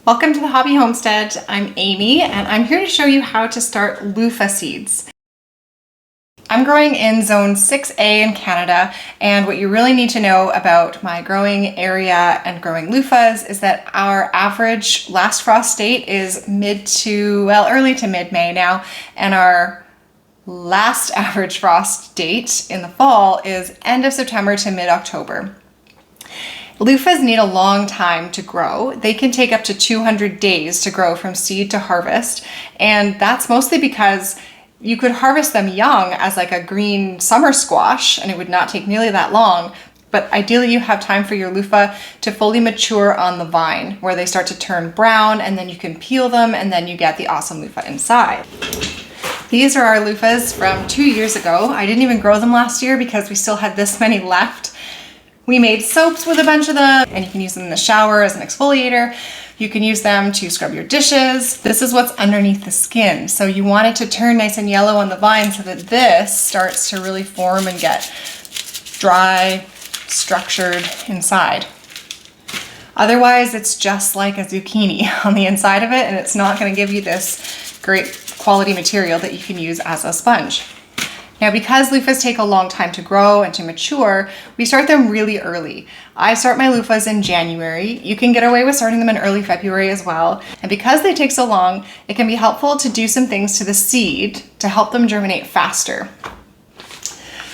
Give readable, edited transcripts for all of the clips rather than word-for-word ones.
Welcome to the Hobby Homestead. I'm Amy and I'm here to show you how to start loofah seeds. I'm growing in zone 6A in Canada, and what you really need to know about my growing area and growing loofahs is that our average last frost date is early to mid-May now, and our last average frost date in the fall is end of September to mid-October. Loofahs need a long time to grow. They can take up to 200 days to grow from seed to harvest, and that's mostly because you could harvest them young as like a green summer squash and it would not take nearly that long, but ideally you have time for your loofah to fully mature on the vine where they start to turn brown, and then you can peel them and then you get the awesome loofah inside. These are our loofahs from 2 years ago. I didn't even grow them last year because we still had this many left. We made soaps with a bunch of them, and you can use them in the shower as an exfoliator. You can use them to scrub your dishes. This is what's underneath the skin. So you want it to turn nice and yellow on the vine so that this starts to really form and get dry, structured inside. Otherwise, it's just like a zucchini on the inside of it, and it's not going to give you this great quality material that you can use as a sponge. Now, because loofahs take a long time to grow and to mature, we start them really early. I start my loofahs in January. You can get away with starting them in early February as well. And because they take so long, it can be helpful to do some things to the seed to help them germinate faster.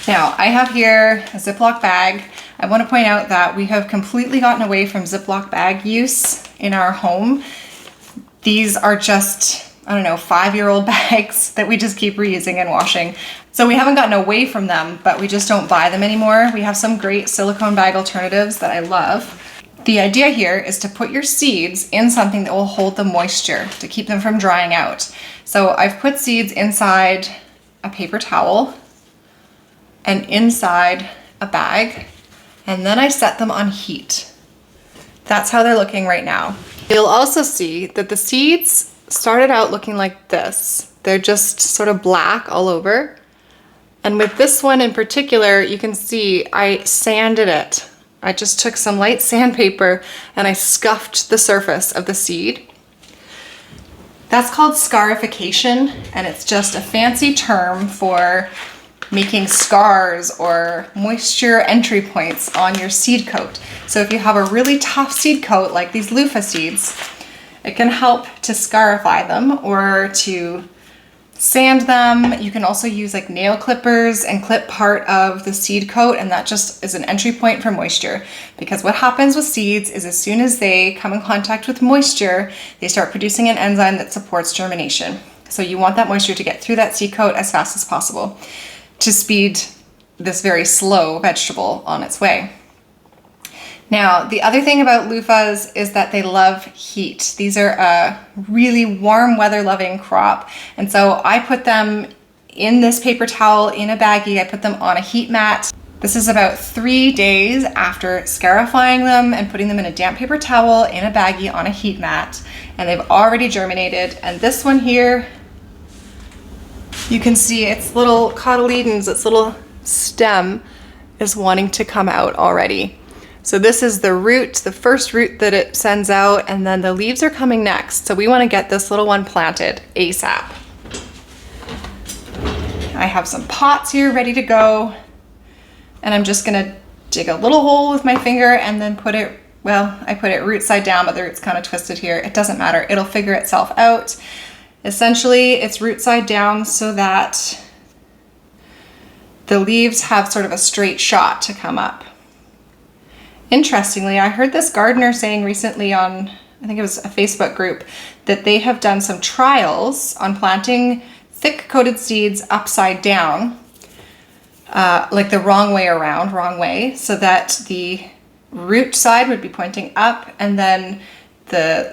Now, I have here a Ziploc bag. I want to point out that we have completely gotten away from Ziploc bag use in our home. These are just, 5-year-old bags that we just keep reusing and washing. So we haven't gotten away from them, but we just don't buy them anymore. We have some great silicone bag alternatives that I love. The idea here is to put your seeds in something that will hold the moisture to keep them from drying out. So I've put seeds inside a paper towel and inside a bag, and then I set them on heat. That's how they're looking right now. You'll also see that the seeds started out looking like this. They're just sort of black all over. And with this one in particular, you can see I sanded it. I just took some light sandpaper and I scuffed the surface of the seed. That's called scarification, and it's just a fancy term for making scars or moisture entry points on your seed coat. So if you have a really tough seed coat like these loofah seeds, it can help to scarify them or to sand them. You can also use like nail clippers and clip part of the seed coat, and that just is an entry point for moisture. Because what happens with seeds is as soon as they come in contact with moisture, they start producing an enzyme that supports germination. So you want that moisture to get through that seed coat as fast as possible to speed this very slow vegetable on its way. Now, the other thing about loofahs is that they love heat. These are a really warm weather loving crop. And so I put them in this paper towel in a baggie. I put them on a heat mat. This is about 3 days after scarifying them and putting them in a damp paper towel in a baggie on a heat mat. And they've already germinated. And this one here, you can see its little cotyledons, its little stem is wanting to come out already. So this is the root, the first root that it sends out, and then the leaves are coming next. So we want to get this little one planted ASAP. I have some pots here ready to go, and I'm just gonna dig a little hole with my finger and then put it, I put it root side down, but the root's kind of twisted here. It doesn't matter, it'll figure itself out. Essentially, it's root side down so that the leaves have sort of a straight shot to come up. Interestingly, I heard this gardener saying recently on, I think it was a Facebook group, that they have done some trials on planting thick coated seeds upside down, like the wrong way, so that the root side would be pointing up, and then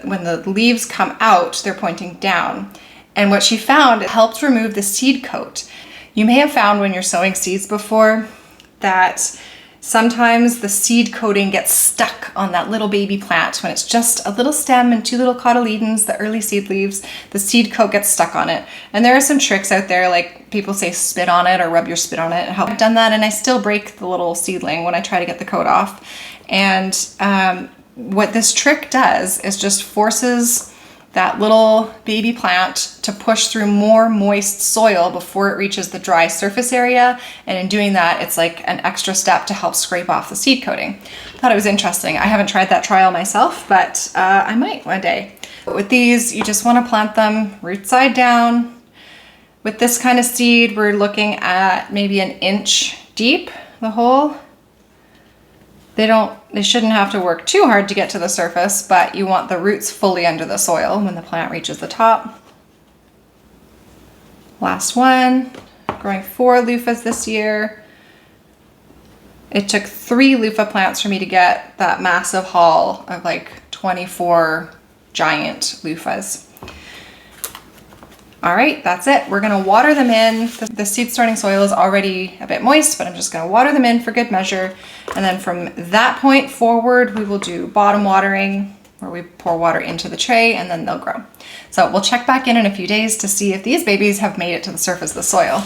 when the leaves come out, they're pointing down. And what she found, it helps remove the seed coat. You may have found when you're sowing seeds before that sometimes the seed coating gets stuck on that little baby plant when it's just a little stem and 2 little cotyledons, the early seed leaves, the seed coat gets stuck on it. And there are some tricks out there, like people say spit on it or rub your spit on it. And I've done that, and I still break the little seedling when I try to get the coat off. And what this trick does is just forces that little baby plant to push through more moist soil before it reaches the dry surface area. And in doing that, it's like an extra step to help scrape off the seed coating. Thought it was interesting. I haven't tried that trial myself, but I might one day. But with these, you just want to plant them root side down. With this kind of seed, we're looking at maybe 1 inch deep, the hole. They shouldn't have to work too hard to get to the surface, but you want the roots fully under the soil when the plant reaches the top. Last one, growing 4 loofahs this year. It took 3 loofah plants for me to get that massive haul of like 24 giant loofahs. All right, that's it. We're gonna water them in. The seed starting soil is already a bit moist, but I'm just gonna water them in for good measure. And then from that point forward, we will do bottom watering, where we pour water into the tray and then they'll grow. So we'll check back in a few days to see if these babies have made it to the surface of the soil.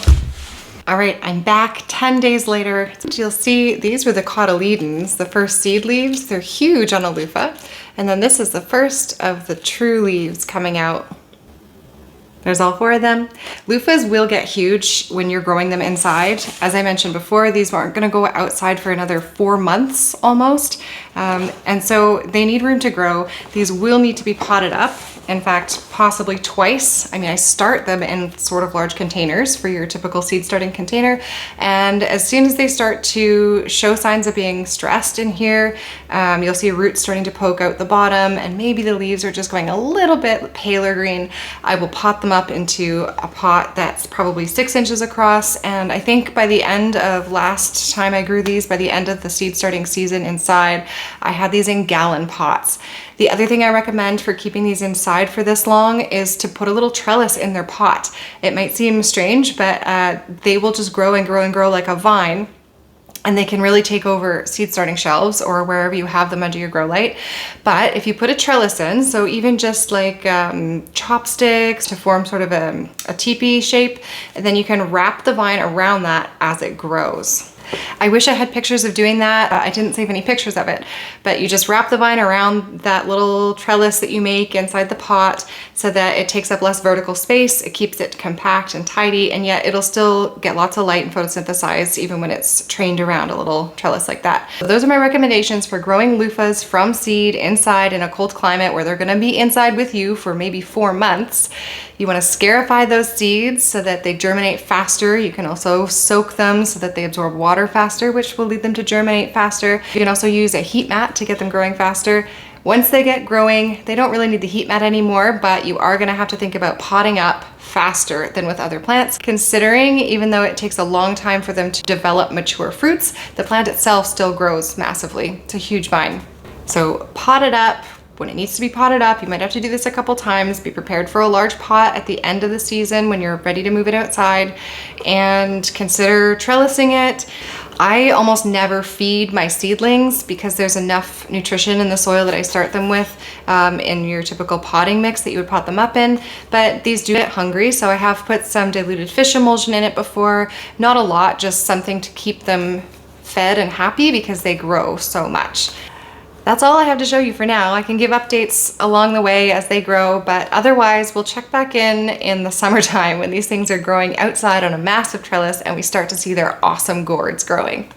All right, I'm back 10 days later. You'll see these were the cotyledons, the first seed leaves. They're huge on a loofah. And then this is the first of the true leaves coming out. There's all 4 of them. Loofahs will get huge when you're growing them inside. As I mentioned before, these aren't gonna go outside for another 4 months almost. And so they need room to grow. These will need to be potted up. In fact, possibly twice. I mean, I start them in sort of large containers for your typical seed starting container. And as soon as they start to show signs of being stressed in here, you'll see roots starting to poke out the bottom and maybe the leaves are just going a little bit paler green. I will pot them up into a pot that's probably 6 inches across. And I think by the end of last time I grew these, by the end of the seed starting season inside, I had these in gallon pots. The other thing I recommend for keeping these inside for this long is to put a little trellis in their pot. It might seem strange, but they will just grow and grow and grow like a vine. And they can really take over seed starting shelves or wherever you have them under your grow light. But if you put a trellis in, so even just like chopsticks to form sort of a teepee shape, and then you can wrap the vine around that as it grows. I wish I had pictures of doing that. I didn't save any pictures of it, but you just wrap the vine around that little trellis that you make inside the pot so that it takes up less vertical space. It keeps it compact and tidy, and yet it'll still get lots of light and photosynthesize even when it's trained around a little trellis like that. So those are my recommendations for growing loofahs from seed inside in a cold climate where they're gonna be inside with you for maybe 4 months. You wanna scarify those seeds so that they germinate faster. You can also soak them so that they absorb water faster, which will lead them to germinate faster. You can also use a heat mat to get them growing faster. Once they get growing, they don't really need the heat mat anymore, but you are gonna have to think about potting up faster than with other plants, considering even though it takes a long time for them to develop mature fruits, the plant itself still grows massively. It's a huge vine. So pot it up when it needs to be potted up. You might have to do this a couple times. Be prepared for a large pot at the end of the season when you're ready to move it outside, and consider trellising it. I almost never feed my seedlings because there's enough nutrition in the soil that I start them with in your typical potting mix that you would pot them up in, but these do get hungry, so I have put some diluted fish emulsion in it before. Not a lot, just something to keep them fed and happy because they grow so much. That's all I have to show you for now. I can give updates along the way as they grow, but otherwise we'll check back in the summertime when these things are growing outside on a massive trellis and we start to see their awesome gourds growing.